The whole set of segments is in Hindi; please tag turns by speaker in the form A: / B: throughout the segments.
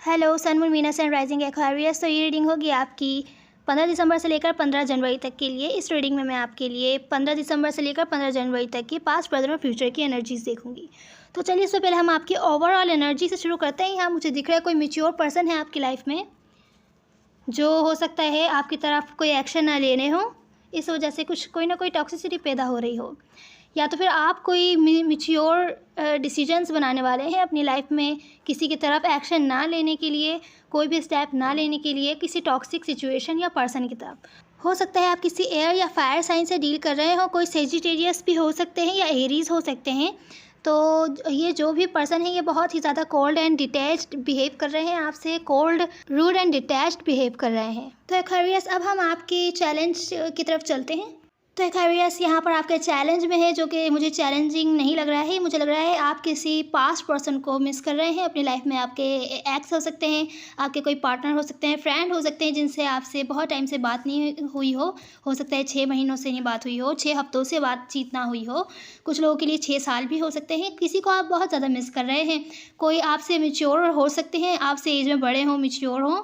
A: हेलो सन मून मीनस एंड राइजिंग एक्वेरियस। तो ये रीडिंग होगी आपकी 15 दिसंबर से लेकर 15 जनवरी तक के लिए। इस रीडिंग में मैं आपके लिए 15 दिसंबर से लेकर 15 जनवरी तक की पास्ट, प्रेजेंट और फ्यूचर की एनर्जीज देखूंगी। तो चलिए इससे पहले हम आपकी ओवरऑल एनर्जी से शुरू करते हैं। यहाँ मुझे दिख रहा है कोई मैच्योर पर्सन है आपकी लाइफ में, जो हो सकता है आपकी तरफ कोई एक्शन ना लेने हो, इस वजह से कुछ कोई ना कोई टॉक्सिसिटी पैदा हो रही हो, या तो फिर आप कोई मैच्योर डिसीजंस बनाने वाले हैं अपनी लाइफ में, किसी की तरफ एक्शन ना लेने के लिए, कोई भी स्टेप ना लेने के लिए किसी टॉक्सिक सिचुएशन या पर्सन की तरफ। हो सकता है आप किसी एयर या फायर साइन से डील कर रहे हो, कोई सेजिटेरियस भी हो सकते हैं या एरीज हो सकते हैं। तो ये जो भी पर्सन है ये बहुत ही ज़्यादा कोल्ड एंड डिटैच्ड बिहेव कर रहे हैं आपसे, cold, rude and detached behave कर रहे हैं। तो एक्वेरियस, अब हम आपके चैलेंज की तरफ चलते हैं। तो एक्वेरियस, यहाँ पर आपके चैलेंज में है, जो कि मुझे चैलेंजिंग नहीं लग रहा है। मुझे लग रहा है आप किसी पास्ट पर्सन को मिस कर रहे हैं अपनी लाइफ में। आपके एक्स हो सकते हैं, आपके कोई पार्टनर हो सकते हैं, फ्रेंड हो सकते हैं जिनसे आपसे बहुत टाइम से बात नहीं हुई हो सकता है 6 महीनों से नहीं बात हुई हो, 6 हफ्तों से बातचीत ना हुई हो, कुछ लोगों के लिए 6 साल भी हो सकते हैं। किसी को आप बहुत ज़्यादा मिस कर रहे हैं। कोई आपसे मैच्योर हो सकते हैं, आपसे एज में बड़े हों, मैच्योर हों,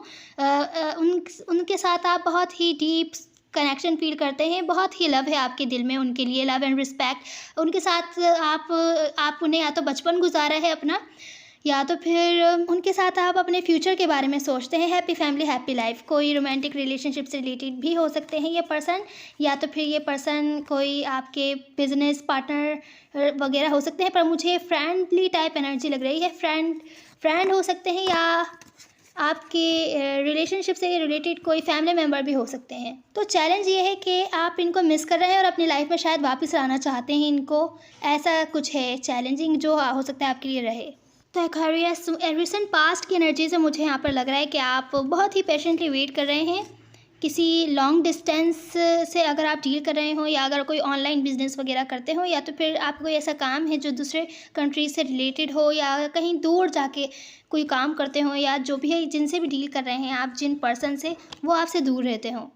A: उनके साथ आप बहुत ही डीप कनेक्शन फील करते हैं, बहुत ही लव है आपके दिल में उनके लिए, लव एंड रिस्पेक्ट। उनके साथ आप उन्हें या तो बचपन गुजारा है अपना, या तो फिर उनके साथ आप अपने फ्यूचर के बारे में सोचते हैं। Happy family, happy life. कोई रोमांटिक रिलेशनशिप से रिलेटेड भी हो सकते हैं ये पर्सन, या तो फिर ये पर्सन कोई आपके बिजनेस पार्टनर वगैरह हो सकते हैं। पर मुझे फ्रेंडली टाइप एनर्जी लग रही है। फ्रेंड हो सकते हैं, या आपके रिलेशनशिप से रिलेटेड कोई फैमिली मेम्बर भी हो सकते हैं। तो चैलेंज ये है कि आप इनको मिस कर रहे हैं और अपनी लाइफ में शायद वापस लाना चाहते हैं इनको। ऐसा कुछ है चैलेंजिंग जो हो सकता है आपके लिए रहे। तो एक्वेरियस, रिसेंट पास्ट की एनर्जी से मुझे यहाँ पर लग रहा है कि आप बहुत ही पेशेंटली वेट कर रहे हैं किसी लॉन्ग डिस्टेंस से, अगर आप डील कर रहे हो, या अगर कोई ऑनलाइन बिजनेस वगैरह करते हो, या तो फिर आपको कोई ऐसा काम है जो दूसरे कंट्री से रिलेटेड हो, या कहीं दूर जाके कोई काम करते हो, या जो भी है जिनसे भी डील कर रहे हैं आप, जिन पर्सन से, वो आपसे दूर रहते हो।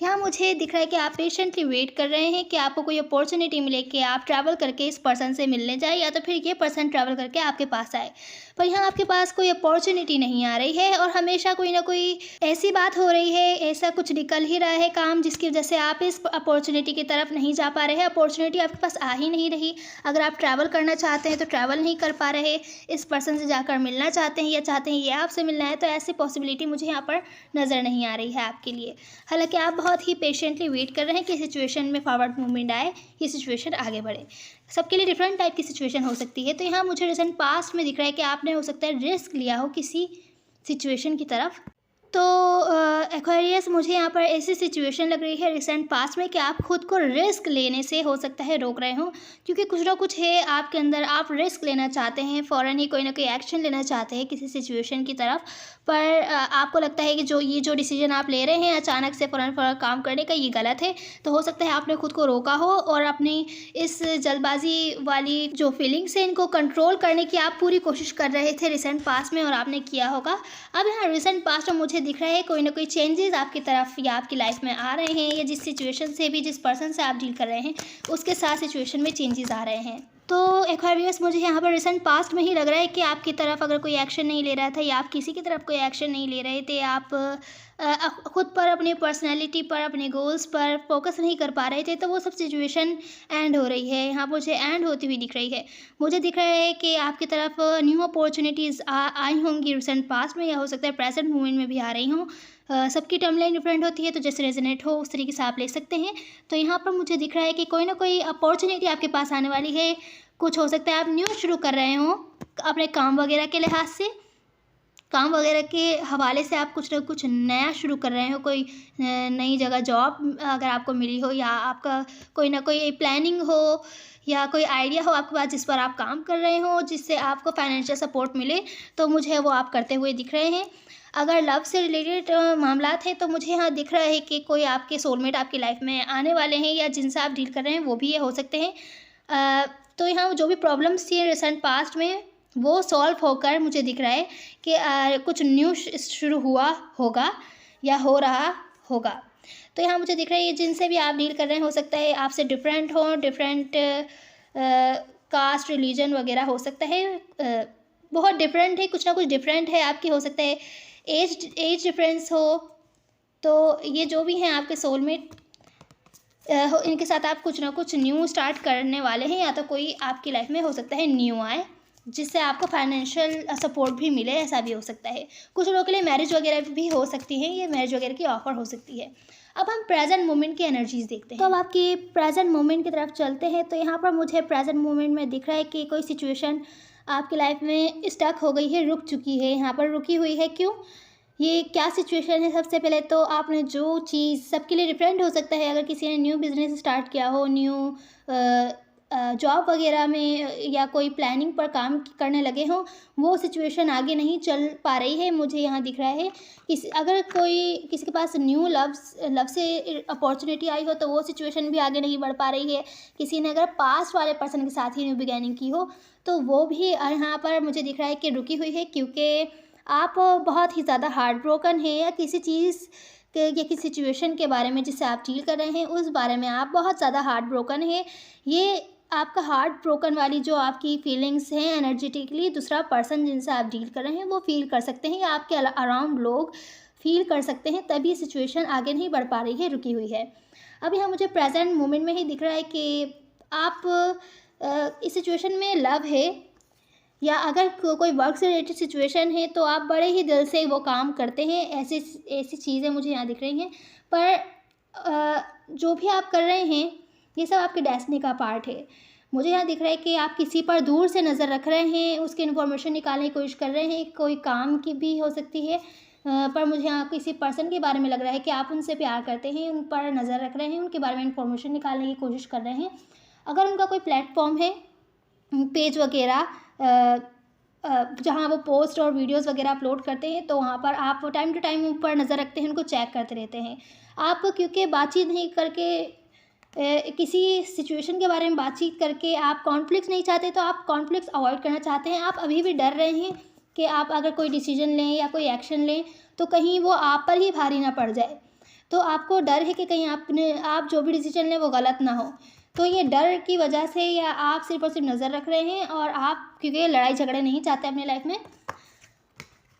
A: यहाँ मुझे दिख रहा है कि आप पेशेंटली वेट कर रहे हैं कि आपको कोई अपॉर्चुनिटी मिले कि आप ट्रैवल करके इस पर्सन से मिलने जाए, या तो फिर ये पर्सन ट्रैवल करके आपके पास आए। पर यहाँ आपके पास कोई अपॉर्चुनिटी नहीं आ रही है, और हमेशा कोई ना कोई ऐसी बात हो रही है, ऐसा कुछ निकल ही रहा है काम, जिसकी वजह से आप इस अपॉर्चुनिटी की तरफ नहीं जा पा रहे हैं। अपॉर्चुनिटी आपके पास आ ही नहीं रही। अगर आप ट्रैवल करना चाहते हैं तो ट्रैवल नहीं कर पा रहे, इस पर्सन से जाकर मिलना चाहते हैं, या चाहते हैं ये आपसे मिलना है, तो ऐसी पॉसिबिलिटी मुझे यहाँ पर नज़र नहीं आ रही है आपके लिए। हालांकि आप बहुत ही पेशेंटली वेट कर रहे हैं कि सिचुएशन में फॉरवर्ड मूवमेंट आए, ये सिचुएशन आगे बढ़े। सबके लिए डिफरेंट टाइप की सिचुएशन हो सकती है। तो यहाँ मुझे रिसेंट पास्ट में दिख रहा है कि आपने हो सकता है रिस्क लिया हो किसी सिचुएशन की तरफ। तो एक्वेरियस, मुझे यहाँ पर ऐसी सिचुएशन लग रही है रिसेंट पास्ट में कि आप खुद को रिस्क लेने से हो सकता है रोक रहे हो, क्योंकि कुछ ना कुछ है आपके अंदर, आप रिस्क लेना चाहते हैं, फ़ौरन ही कोई ना कोई एक्शन लेना चाहते हैं किसी सिचुएशन की तरफ। पर आपको लगता है कि जो डिसीजन आप ले रहे हैं अचानक से फ़ौरन काम करने का, ये गलत है। तो हो सकता है आपने खुद को रोका हो, और अपनी इस जल्दबाजी वाली जो फीलिंग्स है इनको कंट्रोल करने की आप पूरी कोशिश कर रहे थे रिसेंट पास्ट में, और आपने किया होगा। अब यहाँ रिसेंट पास्ट में मुझे दिख रहा है कोई ना कोई चेंजेस आपकी तरफ या आपकी लाइफ में आ रहे हैं, या जिस सिचुएशन से भी, जिस पर्सन से आप डील कर रहे हैं उसके साथ सिचुएशन में चेंजेस आ रहे हैं। तो एक्वेरियस, मुझे यहाँ पर रिसेंट पास्ट में ही लग रहा है कि आपकी तरफ अगर कोई एक्शन नहीं ले रहा था, या आप किसी की तरफ कोई एक्शन नहीं ले रहे थे, आप खुद पर, अपनी पर्सनैलिटी पर, अपने गोल्स पर फोकस नहीं कर पा रहे थे, तो वो सब सिचुएशन एंड हो रही है। यहाँ मुझे एंड होती हुई दिख रही है। मुझे दिख रहा है कि आपकी तरफ न्यू अपॉर्चुनिटीज़ आई होंगी रिसेंट पास्ट में, या हो सकता है प्रेजेंट मोमेंट में भी आ रही हों। सबकी टाइमलाइन डिफरेंट होती है, तो जैसे रेजोनेट हो उस तरीके से आप ले सकते हैं। तो यहाँ पर मुझे दिख रहा है कि कोई ना कोई अपॉर्चुनिटी आपके पास आने वाली है। कुछ हो सकता है आप न्यू शुरू कर रहे हो अपने काम वगैरह के लिहाज से, काम वगैरह के हवाले से आप कुछ ना कुछ नया शुरू कर रहे हो। कोई नई जगह जॉब अगर आपको मिली हो, या आपका कोई ना कोई प्लानिंग हो, या कोई आइडिया हो आपके पास जिस पर आप काम कर रहे हो, जिससे आपको फाइनेंशियल सपोर्ट मिले, तो मुझे वो आप करते हुए दिख रहे हैं। अगर लव से रिलेटेड मामलात हैं, तो मुझे यहाँ दिख रहा है कि कोई आपके सोलमेट आपकी लाइफ में आने वाले हैं, या जिनसे आप डील कर रहे हैं वो भी ये हो सकते हैं। तो यहाँ जो भी प्रॉब्लम्स थी रिसेंट पास्ट में, वो सॉल्व होकर मुझे दिख रहा है कि कुछ न्यू शुरू हुआ होगा या हो रहा होगा। तो यहाँ मुझे दिख रहा है ये जिनसे भी आप डील कर रहे हैं, हो सकता है आपसे डिफरेंट हो, डिफरेंट कास्ट, रिलीजन वगैरह हो सकता है। बहुत डिफरेंट है, कुछ ना कुछ डिफरेंट है आपकी। हो सकता है एज डिफरेंस हो, तो ये जो भी हैं आपके सोलमेट इनके साथ आप कुछ ना कुछ न्यू स्टार्ट करने वाले हैं, या तो कोई आपकी लाइफ में हो सकता है न्यू आए जिससे आपको फाइनेंशियल सपोर्ट भी मिले, ऐसा भी हो सकता है। कुछ लोगों के लिए मैरिज वगैरह भी हो सकती है, ये मैरिज वगैरह की ऑफर हो सकती है। अब हम प्रेजेंट मोमेंट की एनर्जीज देखते हैं। तो अब आपकी प्रेजेंट मोमेंट की तरफ चलते हैं। तो यहाँ पर मुझे प्रेजेंट मोमेंट में दिख रहा है कि कोई सिचुएशन आपकी लाइफ में स्टक हो गई है, रुक चुकी है, यहाँ पर रुकी हुई है। क्यों, ये क्या सिचुएशन है? सबसे पहले तो आपने जो चीज़, सबके लिए डिफरेंट हो सकता है, अगर किसी ने न्यू बिज़नेस स्टार्ट किया हो, न्यू जॉब वगैरह में या कोई प्लानिंग पर काम करने लगे हों, वो सिचुएशन आगे नहीं चल पा रही है, मुझे यहाँ दिख रहा है। अगर किसी के पास न्यू लव से अपॉर्चुनिटी आई हो तो वो सिचुएशन भी आगे नहीं बढ़ पा रही है। किसी ने अगर पास्ट वाले पर्सन के साथ ही न्यू बिगैनिंग की हो तो वो भी यहाँ पर मुझे दिख रहा है कि रुकी हुई है, क्योंकि आप बहुत ही ज़्यादा हार्ट ब्रोकन हैं, या किसी चीज़ या किसी सिचुएशन के बारे में जिससे आप डील कर रहे हैं उस बारे में आप बहुत ज़्यादा हार्ट ब्रोकन हैं। ये आपका हार्ट ब्रोकन वाली जो आपकी फीलिंग्स हैं एनर्जेटिकली, दूसरा पर्सन जिनसे आप डील कर रहे हैं वो फील कर सकते हैं, या आपके अराउंड लोग फील कर सकते हैं, तभी सिचुएशन आगे नहीं बढ़ पा रही है, रुकी हुई है। अब यहाँ मुझे प्रेजेंट मोमेंट में ही दिख रहा है कि आप इस सिचुएशन में लव है, या अगर कोई वर्क से रिलेटेड सिचुएशन है तो आप बड़े ही दिल से वो काम करते हैं। ऐसी चीज़ें मुझे यहाँ दिख रही हैं। पर जो भी आप कर रहे हैं ये सब आपके डेस्टिनी का पार्ट है। मुझे यहाँ दिख रहा है कि आप किसी पर दूर से नज़र रख रहे हैं, उसकी इन्फॉर्मेशन निकालने की कोशिश कर रहे हैं, कोई काम की भी हो सकती है। पर मुझे यहाँ किसी पर्सन के बारे में लग रहा है कि आप उनसे प्यार करते हैं, उन पर नज़र रख रहे हैं, उनके बारे में इन्फॉर्मेशन निकालने की कोशिश कर रहे हैं। अगर उनका कोई प्लेटफॉर्म है, पेज वगैरह, जहाँ वो पोस्ट और वीडियोस वगैरह अपलोड करते हैं, तो वहाँ पर आप टाइम टू टाइम ऊपर नज़र रखते हैं, उनको चेक करते रहते हैं। आप क्योंकि बातचीत नहीं करके किसी सिचुएशन के बारे में बातचीत करके आप कॉन्फ्लिक्ट नहीं चाहते, तो आप कॉन्फ्लिक्ट अवॉइड करना चाहते हैं। आप अभी भी डर रहे हैं कि आप अगर कोई डिसीजन लें या कोई एक्शन लें तो कहीं वो आप पर ही भारी ना पड़ जाए। तो आपको डर है कि कहीं आप जो भी डिसीजन लें वो गलत ना हो। तो ये डर की वजह से, या आप सिर्फ और सिर्फ नज़र रख रहे हैं, और आप क्योंकि लड़ाई झगड़े नहीं चाहते अपनी लाइफ में।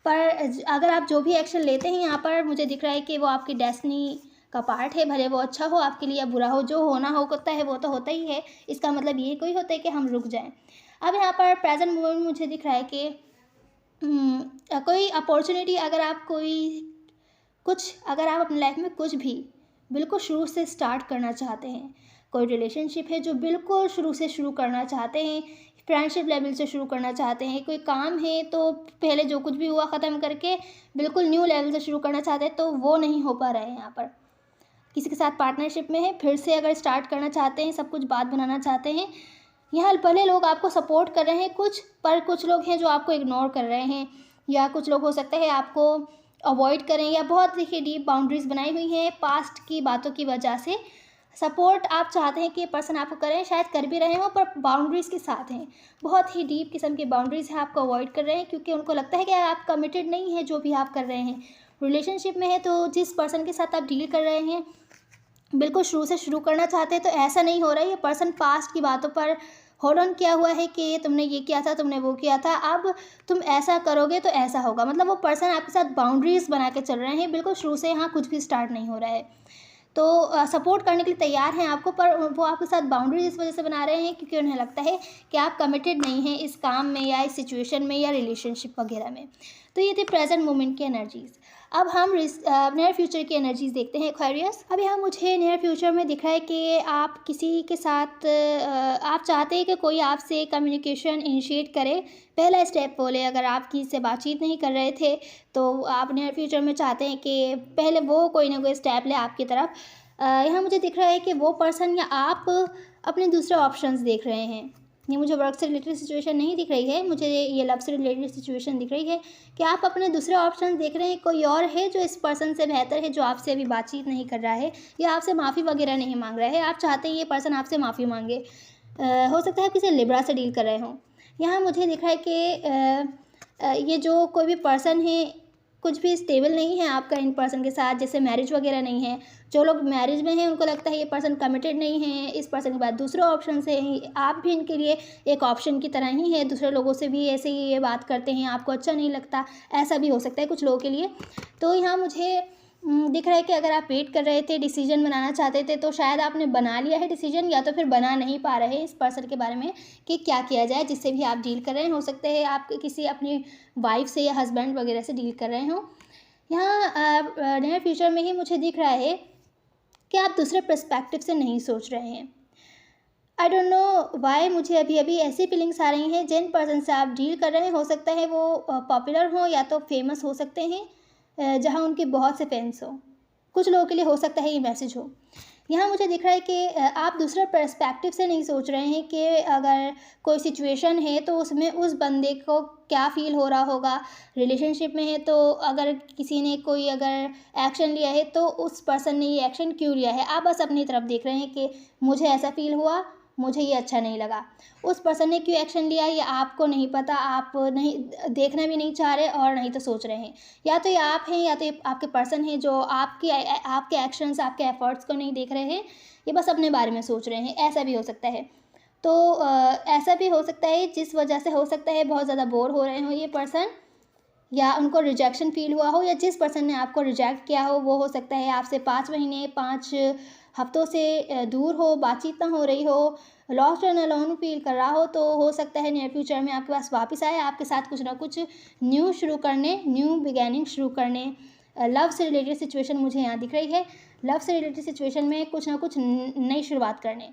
A: पर अगर आप जो भी एक्शन लेते हैं यहाँ पर मुझे दिख रहा है कि वो आपकी डेस्टिनी का पार्ट है, भले वो अच्छा हो आपके लिए या बुरा हो, जो होना होता है वो तो होता ही है। इसका मतलब ये कोई होता है कि हम रुक जाएं। अब यहाँ पर प्रेजेंट मोमेंट मुझे दिख रहा है कि कोई अपॉर्चुनिटी, अगर आप अपनी लाइफ में कुछ भी बिल्कुल शुरू से स्टार्ट करना चाहते हैं, कोई रिलेशनशिप है जो बिल्कुल शुरू से शुरू करना चाहते हैं, फ्रेंडशिप लेवल से शुरू करना चाहते हैं, कोई काम है तो पहले जो कुछ भी हुआ ख़त्म करके बिल्कुल न्यू लेवल से शुरू करना चाहते हैं, तो वो नहीं हो पा रहा है। यहाँ पर किसी के साथ पार्टनरशिप में है, फिर से अगर स्टार्ट करना चाहते हैं, सब कुछ बात बनाना चाहते हैं, यहाँ भले लोग आपको सपोर्ट कर रहे हैं पर कुछ लोग हैं जो आपको इग्नोर कर रहे हैं, या कुछ लोग हो सकता है आपको अवॉइड करें, या बहुत देखिए डीप बाउंड्रीज़ बनाई हुई हैं पास्ट की बातों की वजह से। सपोर्ट आप चाहते हैं कि पर्सन आपको करें, शायद कर भी रहे हो, पर बाउंड्रीज़ के साथ हैं, बहुत ही डीप किस्म की बाउंड्रीज़ है, आपको अवॉइड कर रहे हैं क्योंकि उनको लगता है कि आप कमिटेड नहीं है जो भी आप कर रहे हैं। रिलेशनशिप में है तो जिस पर्सन के साथ आप डील कर रहे हैं बिल्कुल शुरू से शुरू करना चाहते हैं, तो ऐसा नहीं हो रहा है। ये पर्सन पास्ट की बातों पर होल्ड ऑन किया हुआ है कि तुमने ये किया था, तुमने वो किया था, अब तुम ऐसा करोगे तो ऐसा होगा। मतलब वो पर्सन आपके साथ बाउंड्रीज़ बना के चल रहे हैं, बिल्कुल शुरू से यहाँ कुछ भी स्टार्ट नहीं हो रहा है। तो सपोर्ट करने के लिए तैयार हैं आपको, पर वो आपके साथ बाउंड्रीज इस वजह से बना रहे हैं क्योंकि उन्हें लगता है कि आप कमिटेड नहीं हैं इस काम में या इस सिचुएशन में या रिलेशनशिप वगैरह में। तो ये थी प्रेजेंट मोमेंट की एनर्जीज़। अब हम नियर फ्यूचर की एनर्जीज़ देखते हैं एक्वेरियस। अब यहाँ मुझे नियर फ्यूचर में दिख रहा है कि आप किसी के साथ आप चाहते हैं कि कोई आपसे कम्युनिकेशन इनिशिएट करे, पहला स्टेप वो ले। अगर आप किसी से बातचीत नहीं कर रहे थे तो आप नियर फ्यूचर में चाहते हैं कि पहले वो कोई ना कोई स्टेप ले आपकी तरफ। यहाँ मुझे दिख रहा है कि वो पर्सन या आप अपने दूसरे ऑप्शंस देख रहे हैं। ये मुझे वर्क से रिलेटेड सिचुएशन नहीं दिख रही है, मुझे ये लव से रिलेटेड सिचुएशन दिख रही है कि आप अपने दूसरे ऑप्शन देख रहे हैं। कोई और है जो इस पर्सन से बेहतर है, जो आपसे अभी बातचीत नहीं कर रहा है या आपसे माफ़ी वगैरह नहीं मांग रहा है। आप चाहते हैं ये पर्सन आपसे माफ़ी मांगे। हो सकता है आप किसी लिब्रा से डील कर रहे हों। यहाँ मुझे दिख रहा है कि ये जो कोई भी पर्सन है कुछ भी स्टेबल नहीं है आपका इन पर्सन के साथ, जैसे मैरिज वगैरह नहीं है। जो लोग मैरिज में हैं उनको लगता है ये पर्सन कमिटेड नहीं है, इस पर्सन के बाद दूसरे ऑप्शन से ही आप भी इनके लिए एक ऑप्शन की तरह ही है, दूसरे लोगों से भी ऐसे ही ये बात करते हैं, आपको अच्छा नहीं लगता, ऐसा भी हो सकता है कुछ लोगों के लिए। तो यहाँ मुझे दिख रहा है कि अगर आप वेट कर रहे थे, डिसीजन बनाना चाहते थे, तो शायद आपने बना लिया है डिसीजन, या तो फिर बना नहीं पा रहे इस पर्सन के बारे में कि क्या किया जाए जिससे भी आप डील कर रहे हैं। हो सकते हैं आप किसी अपनी वाइफ से या हस्बैंड वगैरह से डील कर रहे हों। यहाँ नियर फ्यूचर में ही मुझे दिख रहा है कि आप दूसरे पर्सपेक्टिव से नहीं सोच रहे हैं। आई डोंट नो वाई मुझे अभी अभी ऐसी फीलिंग्स आ रही हैं, जिन पर्सन से आप डील कर रहे हैं हो सकता है वो पॉपुलर हो या तो फेमस हो सकते हैं, जहाँ उनके बहुत से फैंस हो। कुछ लोगों के लिए हो सकता है ये मैसेज हो। यहाँ मुझे दिख रहा है कि आप दूसरे पर्सपेक्टिव से नहीं सोच रहे हैं कि अगर कोई सिचुएशन है तो उसमें उस बंदे को क्या फ़ील हो रहा होगा। रिलेशनशिप में है तो अगर किसी ने कोई अगर एक्शन लिया है तो उस पर्सन ने ये एक्शन क्यों लिया है। आप बस अपनी तरफ देख रहे हैं कि मुझे ऐसा फ़ील हुआ, मुझे ये अच्छा नहीं लगा। उस पर्सन ने क्यों एक्शन लिया ये आपको नहीं पता, आप नहीं देखना भी नहीं चाह रहे और नहीं तो सोच रहे हैं। या तो ये आप हैं या तो ये आपके पर्सन हैं जो आपके एक्शंस, आपके एफर्ट्स को नहीं देख रहे हैं, ये बस अपने बारे में सोच रहे हैं, ऐसा भी हो सकता है। तो ऐसा भी हो सकता है जिस वजह से हो सकता है बहुत ज़्यादा बोर हो रहे हो ये पर्सन, या उनको रिजेक्शन फ़ील हुआ हो, या जिस पर्सन ने आपको रिजेक्ट किया हो वो हो सकता है आपसे 5 महीने 5 हफ्तों से दूर हो, बातचीत ना हो रही हो, लॉस्ट एंड अलोन फ़ील कर रहा हो। तो हो सकता है नियर फ्यूचर में आपके पास वापस आए, आपके साथ कुछ ना कुछ न्यू शुरू करने, न्यू बिगैनिंग शुरू करने। लव से रिलेटेड सिचुएशन मुझे यहाँ दिख रही है। लव से रिलेटेड सिचुएशन में कुछ ना कुछ नई शुरुआत करने।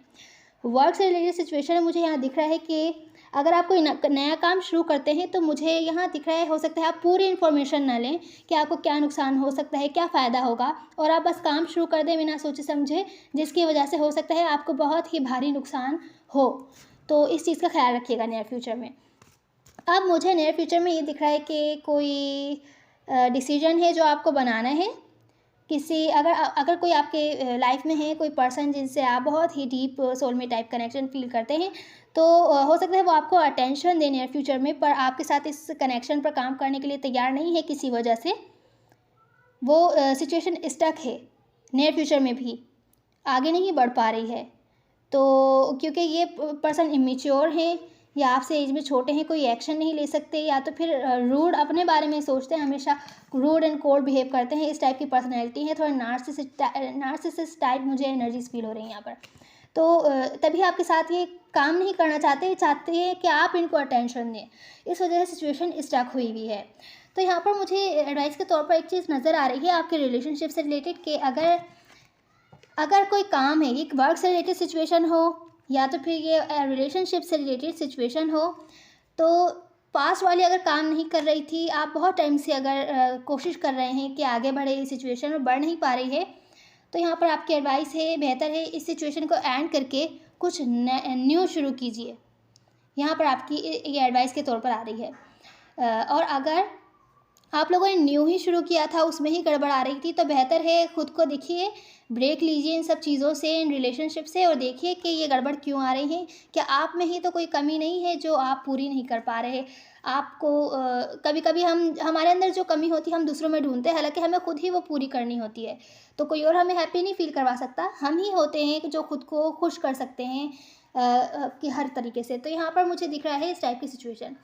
A: वर्क से रिलेटेड सिचुएशन में मुझे यहाँ दिख रहा है कि अगर आप कोई नया काम शुरू करते हैं तो मुझे यहाँ दिख रहा है हो सकता है आप पूरी इन्फॉर्मेशन ना लें कि आपको क्या नुकसान हो सकता है, क्या फ़ायदा होगा, और आप बस काम शुरू कर दें बिना सोचे समझे, जिसकी वजह से हो सकता है आपको बहुत ही भारी नुकसान हो। तो इस चीज़ का ख्याल रखिएगा नियर फ्यूचर में। अब मुझे नियर फ्यूचर में ये दिख रहा है कि कोई डिसीजन है जो आपको बनाना है। किसी अगर कोई आपके लाइफ में है कोई पर्सन जिनसे आप बहुत ही deep soulmate type connection feel करते हैं, तो हो सकता है वो आपको अटेंशन दे नियर फ्यूचर में, पर आपके साथ इस कनेक्शन पर काम करने के लिए तैयार नहीं है। किसी वजह से वो सिचुएशन स्टक है, नियर फ्यूचर में भी आगे नहीं बढ़ पा रही है। तो क्योंकि ये पर्सन इमेच्योर है या आपसे एज में छोटे हैं, कोई एक्शन नहीं ले सकते, या तो फिर रूड अपने बारे में सोचते हैं, हमेशा रूड एंड कोल्ड बिहेव करते हैं, इस टाइप की पर्सनैलिटी है। थोड़ा नार्सिसिस्ट टाइप मुझे एनर्जीज फील हो रही हैं यहाँ पर। तो तभी आपके साथ ये काम नहीं करना चाहते हैं कि आप इनको अटेंशन दें, इस वजह से सिचुएशन स्टक हुई हुई है। तो यहाँ पर मुझे एडवाइस के तौर पर एक चीज़ नज़र आ रही है आपके रिलेशनशिप से रिलेटेड कि अगर कोई काम है, ये वर्क से रिलेटेड सिचुएशन हो या तो फिर ये रिलेशनशिप से रिलेटेड सिचुएशन हो, तो पास्ट वाली अगर काम नहीं कर रही थी, आप बहुत टाइम से अगर कोशिश कर रहे हैं कि आगे बढ़े इस सिचुएशन में, बढ़ नहीं पा रही है, तो यहाँ पर आपकी एडवाइस है, बेहतर है इस सिचुएशन को एंड करके कुछ न्यू शुरू कीजिए। यहाँ पर आपकी ये एडवाइस के तौर पर आ रही है। और अगर आप लोगों ने न्यू ही शुरू किया था, उसमें ही गड़बड़ आ रही थी, तो बेहतर है खुद को देखिए, ब्रेक लीजिए इन सब चीज़ों से, इन रिलेशनशिप से, और देखिए कि ये गड़बड़ क्यों आ रही है। क्या आप में ही तो कोई कमी नहीं है जो आप पूरी नहीं कर पा रहे। आपको कभी कभी हमारे अंदर जो कमी होती है हम दूसरों में ढूंढते हैं, हालांकि हमें खुद ही वो पूरी करनी होती है। तो कोई और हमें हैप्पी नहीं फील करवा सकता, हम ही होते हैं जो खुद को खुश कर सकते हैं कि हर तरीके से। तो यहाँ पर मुझे दिख रहा है इस टाइप की सिचुएशन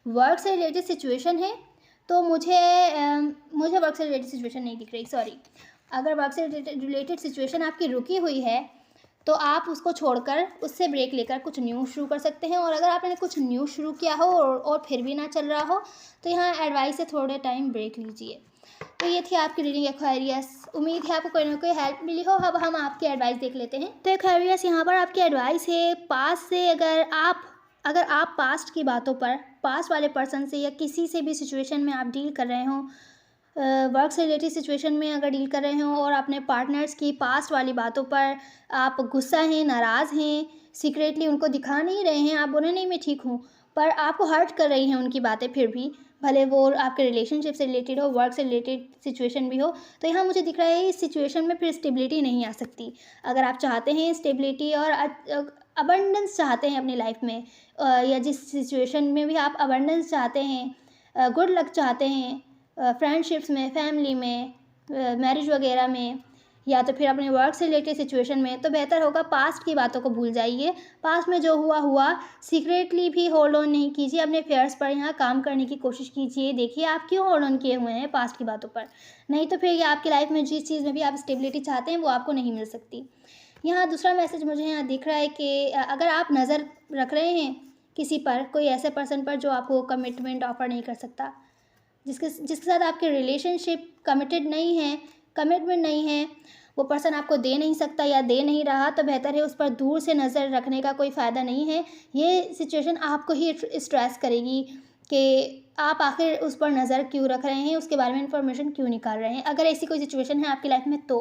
A: वर्क से रिलेटेड सिचुएशन है। तो मुझे वर्क से रिलेटेड सिचुएशन नहीं दिख रही, सॉरी। अगर वर्क से रिलेटेड सिचुएशन आपकी रुकी हुई है तो आप उसको छोड़कर, उससे ब्रेक लेकर कुछ न्यू शुरू कर सकते हैं। और अगर आपने कुछ न्यू शुरू किया हो और फिर भी ना चल रहा हो, तो यहाँ एडवाइस है थोड़े टाइम ब्रेक लीजिए। तो ये थी आपकी रीडिंग एक्वेरियस। उम्मीद है आपको कोई ना कोई हेल्प मिली हो। अब हम आपकी एडवाइस देख लेते हैं। तो एक्वेरियस, यहाँ पर आपकी एडवाइस है, पास से अगर आप पास्ट की बातों पर, पास्ट वाले पर्सन से या किसी से भी सिचुएशन में आप डील कर रहे हो, वर्क से रिलेटेड सिचुएशन में अगर डील कर रहे हो और अपने पार्टनर्स की पास्ट वाली बातों पर आप गुस्सा हैं, नाराज़ हैं, सीक्रेटली उनको दिखा नहीं रहे हैं, आप बोले नहीं मैं ठीक हूँ, पर आपको हर्ट कर रही हैं उनकी बातें, फिर भी भले वो आपके रिलेशनशिप से रिलेटेड हो, वर्क से रिलेटेड सिचुएशन भी हो, तो यहाँ मुझे दिख रहा है इस सिचुएशन में फिर स्टेबिलिटी नहीं आ सकती। अगर आप चाहते हैं स्टेबिलिटी और अबंडेंस चाहते हैं अपनी लाइफ में, या जिस सिचुएशन में भी आप अबंडेंस चाहते हैं, गुड लक चाहते हैं, फ्रेंडशिप्स में, फैमिली में, मैरिज वगैरह में, या तो फिर अपने वर्क से रिलेटेड सिचुएशन में, तो बेहतर होगा पास्ट की बातों को भूल जाइए। पास्ट में जो हुआ हुआ, सीक्रेटली भी होल्ड ऑन नहीं कीजिए। अपने फेयर्स पर यहाँ काम करने की कोशिश कीजिए। देखिए आप क्यों होल्ड ऑन किए हुए हैं पास्ट की बातों पर, नहीं तो फिर ये आपकी लाइफ में जिस चीज़ में भी आप स्टेबिलिटी चाहते हैं वो आपको नहीं मिल सकती। यहाँ दूसरा मैसेज मुझे यहाँ दिख रहा है कि अगर आप नज़र रख रहे हैं किसी पर, कोई ऐसे पर्सन पर जो आपको कमिटमेंट ऑफर नहीं कर सकता, जिसके साथ आपके रिलेशनशिप कमिटेड नहीं है, कमिटमेंट नहीं है, वो पर्सन आपको दे नहीं सकता या दे नहीं रहा, तो बेहतर है उस पर दूर से नज़र रखने का कोई फ़ायदा नहीं है। ये सिचुएशन आपको ही स्ट्रेस करेगी कि आप आखिर उस पर नज़र क्यों रख रहे हैं, उसके बारे में इन्फॉर्मेशन क्यों निकाल रहे हैं, अगर ऐसी कोई सिचुएशन है आपकी लाइफ में तो।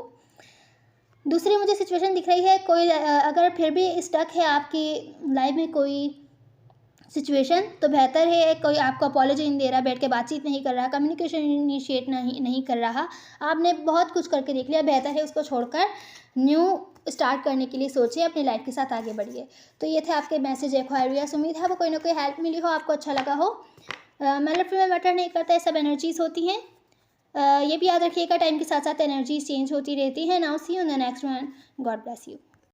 A: दूसरी मुझे सिचुएशन दिख रही है, कोई अगर फिर भी स्टक है आपकी लाइफ में कोई सिचुएशन, तो बेहतर है कोई आपको अपॉलॉजी नहीं दे रहा, बैठ के बातचीत नहीं कर रहा, कम्युनिकेशन इनिशिएट नहीं कर रहा, आपने बहुत कुछ करके देख लिया, बेहतर है उसको छोड़कर न्यू स्टार्ट करने के लिए सोचिए, अपनी लाइफ के साथ आगे बढ़िए। तो ये थे आपके मैसेज एक्वायरियस। उम्मीद है आपको कोई ना कोई हेल्प मिली हो, आपको अच्छा लगा हो। मैटर फीमेल मैटर नहीं करता है, सब एनर्जीज होती हैं। ये भी याद रखिएगा, टाइम के साथ साथ एनर्जीज चेंज होती रहती हैं। Now see you in the next one. God bless you.